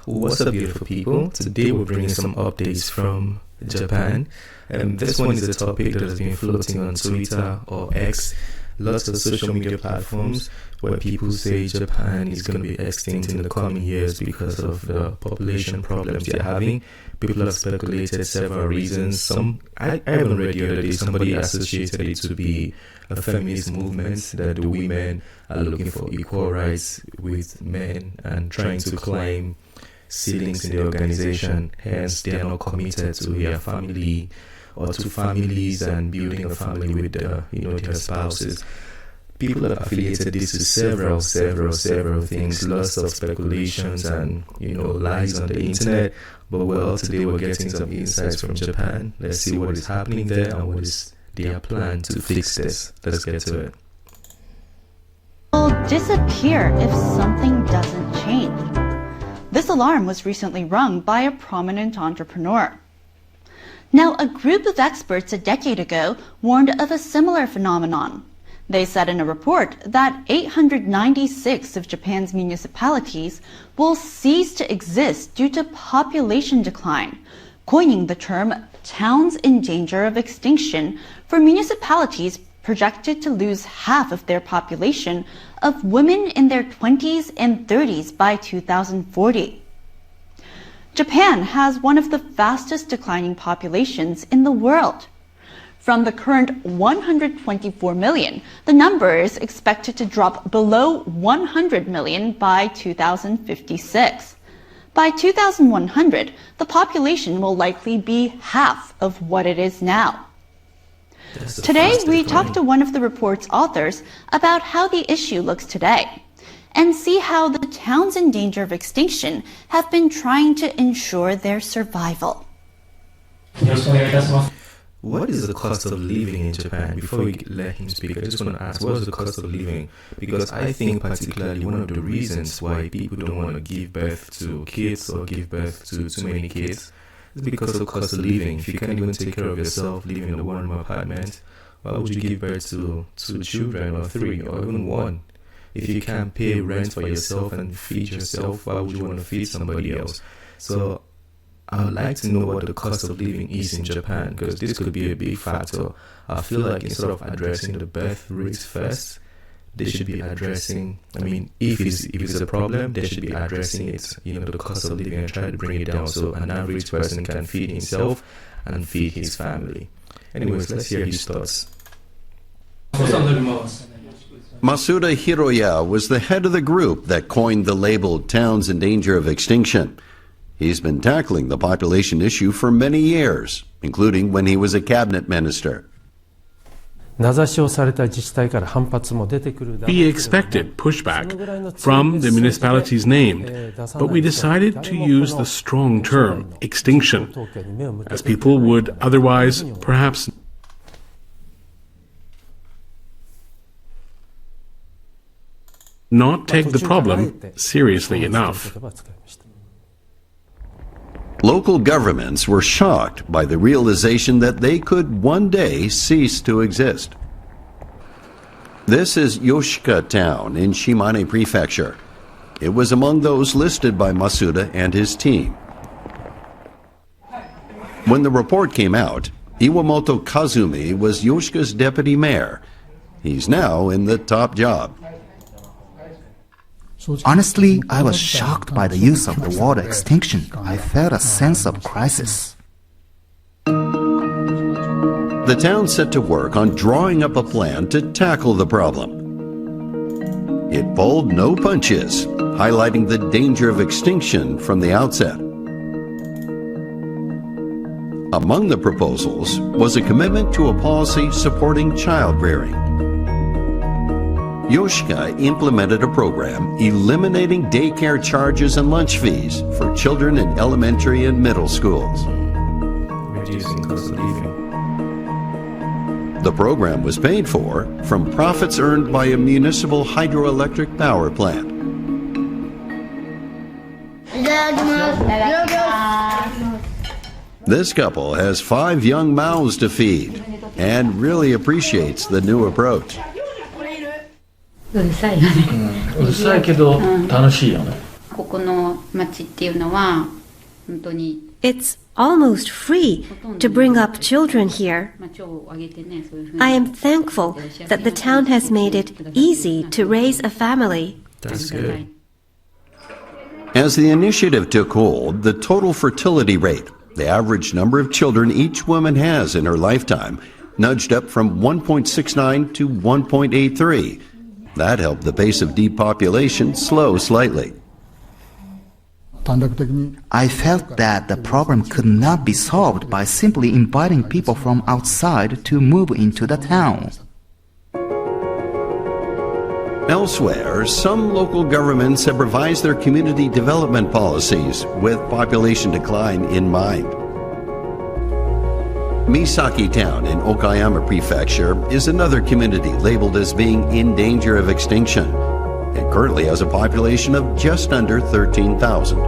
What's up, beautiful people? Today we're bringing some updates from Japan. This one is a topic that has been floating on Twitter or X, lots of social media platforms, where people say Japan is going to be extinct in the coming years because of the population problems they're having. People have speculated several reasons. I haven't read the other day, somebody associated it to be a feminist movement, that the women are looking for equal rights with men and trying to climb ceilings in the organization, hence they are not committed to their family or to families and building a family with their spouses. People have affiliated this to several things, lots of speculations and lies on the internet. But today we're getting some insights from Japan. Let's see what is happening there and what is their plan to fix this. Let's get to it. Will disappear if something doesn't change. This alarm was recently rung by a prominent entrepreneur. Now, a group of experts a decade ago warned of a similar phenomenon. They said in a report that 896 of Japan's municipalities will cease to exist due to population decline, coining the term towns in danger of extinction for municipalities projected to lose half of their population of women in their 20s and 30s by 2040. Japan has one of the fastest declining populations in the world. From the current 124 million, the number is expected to drop below 100 million by 2056. By 2100, the population will likely be half of what it is now. Today, we talked to one of the report's authors about how the issue looks today and see how the towns in danger of extinction have been trying to ensure their survival. What is the cost of living in Japan? Before we let him speak, I just want to ask, what is the cost of living? Because I think particularly one of the reasons why people don't want to give birth to kids or give birth to too many kids is because of the cost of living. If you can't even take care of yourself, living in a one-room apartment, why would you give birth to 2 children or 3 or even 1? If you can't pay rent for yourself and feed yourself, why would you want to feed somebody else? So I would like to know what the cost of living is in Japan, because this could be a big factor. I feel like instead of addressing the birth rates first, they should be addressing, if it's a problem, they should be addressing it, the cost of living, and try to bring it down so an average person can feed himself and feed his family. Anyways, let's hear his thoughts. Masuda Hiroya was the head of the group that coined the label Towns in Danger of Extinction. He's been tackling the population issue for many years, including when he was a cabinet minister. We expected pushback from the municipalities named, but we decided to use the strong term, extinction, as people would otherwise perhaps not take the problem seriously enough. Local governments were shocked by the realization that they could one day cease to exist. This is Yoshika Town in Shimane Prefecture. It was among those listed by Masuda and his team. When the report came out, Iwamoto Kazumi was Yoshika's deputy mayor. He's now in the top job. Honestly, I was shocked by the use of the word extinction. I felt a sense of crisis. The town set to work on drawing up a plan to tackle the problem. It pulled no punches, highlighting the danger of extinction from the outset. Among the proposals was a commitment to a policy supporting child rearing. Yoshika implemented a program eliminating daycare charges and lunch fees for children in elementary and middle schools. Reducing cost of living. The program was paid for from profits earned by a municipal hydroelectric power plant. This couple has 5 young mouths to feed and really appreciates the new approach. うるさいよね。うるさいけど楽しいよね。ここの It's almost free to bring up children here. I am thankful that the town has made it easy to raise a family. That's good. As the initiative took hold, the total fertility rate, the average number of children each woman has in her lifetime, nudged up from 1.69 to 1.83. That helped the pace of depopulation slow slightly. I felt that the problem could not be solved by simply inviting people from outside to move into the town. Elsewhere, some local governments have revised their community development policies with population decline in mind. Misaki Town in Okayama Prefecture is another community labeled as being in danger of extinction. It currently has a population of just under 13,000.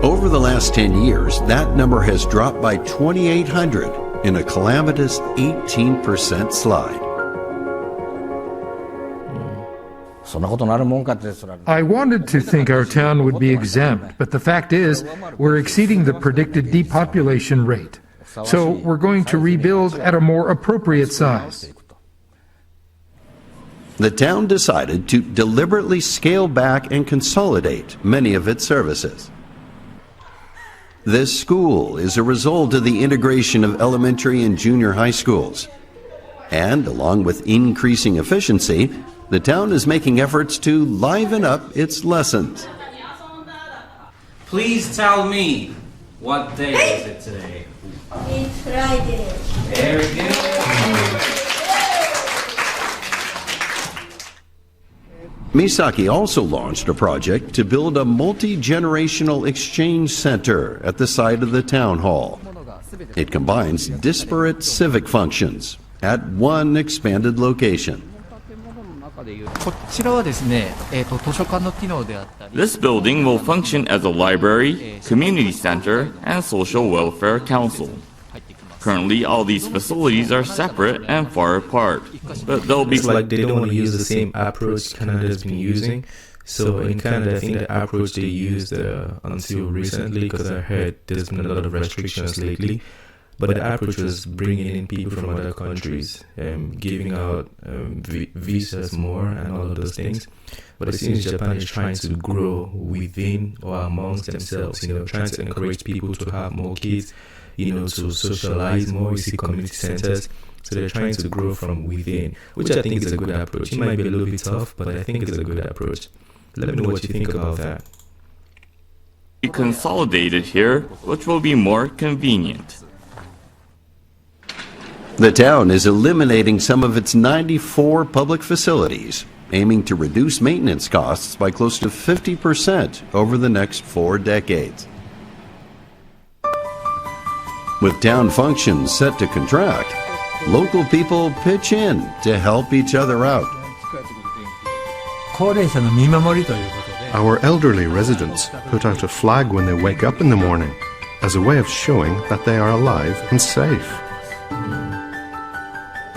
Over the last 10 years, that number has dropped by 2,800 in a calamitous 18% slide. I wanted to think our town would be exempt, but the fact is, we're exceeding the predicted depopulation rate. So we're going to rebuild at a more appropriate size. The town decided to deliberately scale back and consolidate many of its services. This school is a result of the integration of elementary and junior high schools. And along with increasing efficiency, the town is making efforts to liven up its lessons. Please tell me, what day is it today? It's Friday. Very good. Misaki also launched a project to build a multi-generational exchange center at the site of the town hall. It combines disparate civic functions at one expanded location. This building will function as a library, community center, and social welfare council. Currently, all these facilities are separate and far apart, but they'll be... It's like they don't want to use the same approach Canada's been using. So in Canada, I think the approach they used until recently, because I heard there's been a lot of restrictions lately, but the approach was bringing in people from other countries, giving out visas more and all of those things. But it seems Japan is trying to grow within or amongst themselves, trying to encourage people to have more kids, to socialize more. We see community centers. So they're trying to grow from within, which I think is a good approach. It might be a little bit tough, but I think it's a good approach. Let me know what you think about that. Be consolidated here, which will be more convenient. The town is eliminating some of its 94 public facilities, aiming to reduce maintenance costs by close to 50% over the next 4 decades. With town functions set to contract, local people pitch in to help each other out. Our elderly residents put out a flag when they wake up in the morning as a way of showing that they are alive and safe.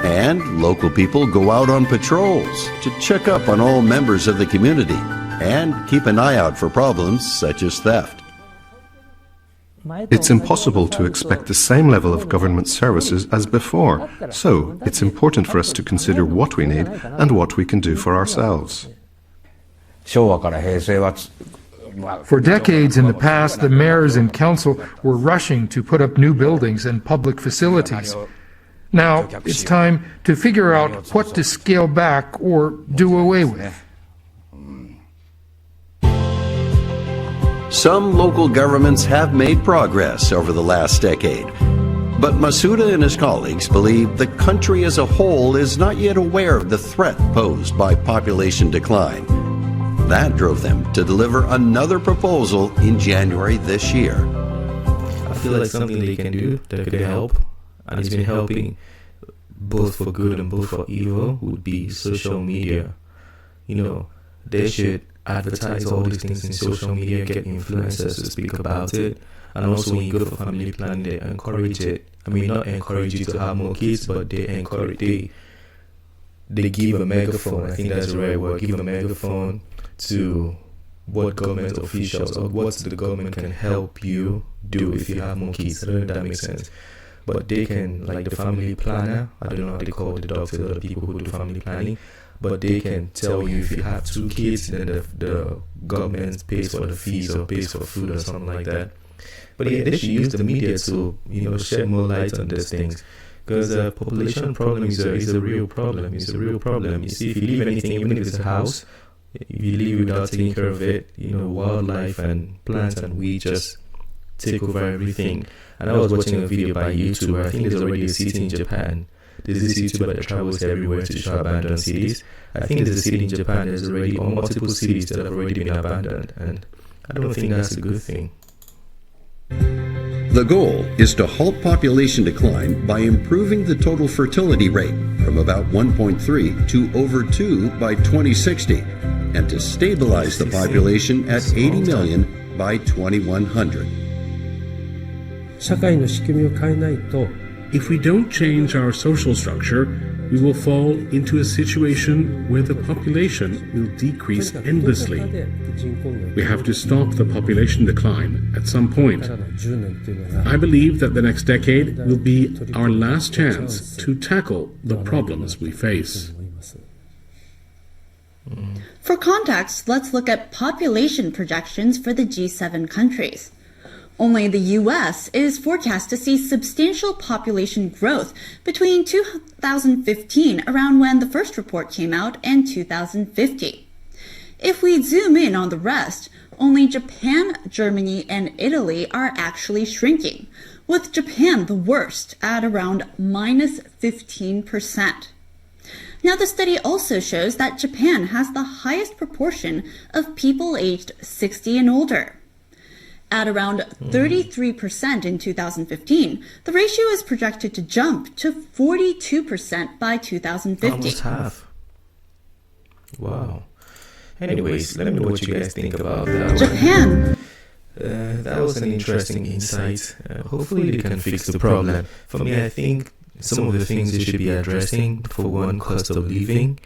And local people go out on patrols to check up on all members of the community and keep an eye out for problems such as theft. It's impossible to expect the same level of government services as before, so it's important for us to consider what we need and what we can do for ourselves. For decades in the past, the mayors and council were rushing to put up new buildings and public facilities. Now it's time to figure out what to scale back or do away with. Some local governments have made progress over the last decade, but Masuda and his colleagues believe the country as a whole is not yet aware of the threat posed by population decline. That drove them to deliver another proposal in January this year. I feel like something they can do that could help, and it's been helping both for good and both for evil, would be social media. They should advertise all these things in social media, get influencers to speak about it, and also when you go for family planning, they encourage it. I mean, not encourage you to have more kids, but they give a megaphone. I think that's the right word. Give a megaphone to what government officials or what the government can help you do if you have more kids. I don't know if that makes sense. But they can, like the family planner, I don't know how they call the doctors or the people who do family planning, but they can tell you if you have 2 kids, then the government pays for the fees or pays for food or something like that. But yeah, they should use the media to, shed more light on these things. Because the population problem is a real problem. It's a real problem. You see, if you leave anything, even if it's a house, if you leave without taking care of it, wildlife and plants and weeds just take over everything. And I was watching a video by YouTube where I think there's already a city in Japan. There's this YouTuber that travels everywhere to show abandoned cities. I think there's a city in Japan, there's already multiple cities that have already been abandoned. And I don't think that's a good thing. The goal is to halt population decline by improving the total fertility rate from about 1.3 to over 2 by 2060, and to stabilize the population at 80 million by 2100. If we don't change our social structure, we will fall into a situation where the population will decrease endlessly. We have to stop the population decline at some point. I believe that the next decade will be our last chance to tackle the problems we face. For context, let's look at population projections for the G7 countries. Only the US is forecast to see substantial population growth between 2015, around when the first report came out, and 2050. If we zoom in on the rest, only Japan, Germany, and Italy are actually shrinking, with Japan the worst at around minus 15%. Now, the study also shows that Japan has the highest proportion of people aged 60 and older. At around 33% in 2015, the ratio is projected to jump to 42% by 2050. Almost half. Wow. Anyways, let me know what you guys think about that. Japan. That was an interesting insight. Hopefully they can fix the problem. For me, I think some of the things they should be addressing, for one, cost of living,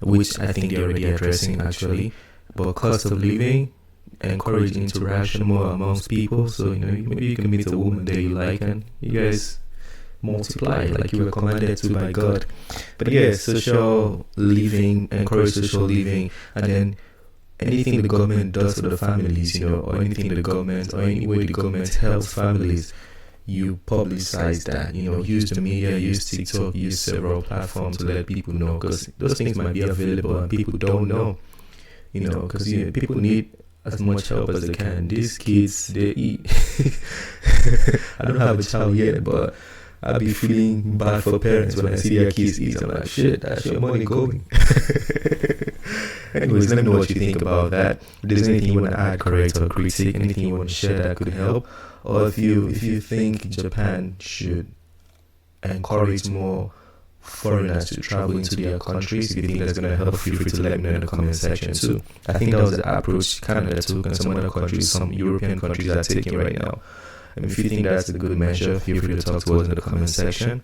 which I think they're already addressing actually. But cost of living, encourage interaction more amongst people, so maybe you can meet a woman that you like and you guys multiply like you were commanded to by God. But yeah, social living, encourage social living, and then anything the government does for the families, or anything the government, or any way the government helps families, you publicize that, use the media, use TikTok, use several platforms to let people know, because those things might be available and people don't know, because people need as much help as they can. These kids, they eat. I don't have a child yet, but I'll be feeling bad for parents when I see their kids eat. I'm like, shit, that's your money going. Anyways, let me know what you think about that. If there's anything you want to add, correct, or critique, anything you want to share that could help, or if you think Japan should encourage more foreigners to travel into their countries, if you think that's going to help, feel free to let me know in the comment section too. I think that was the approach Canada took and some other countries, some European countries are taking right now. And if you think that's a good measure, feel free to talk to us in the comment section.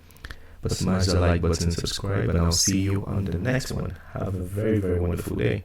But smash the like button, subscribe, and I'll see you on the next one. Have a very, very wonderful day.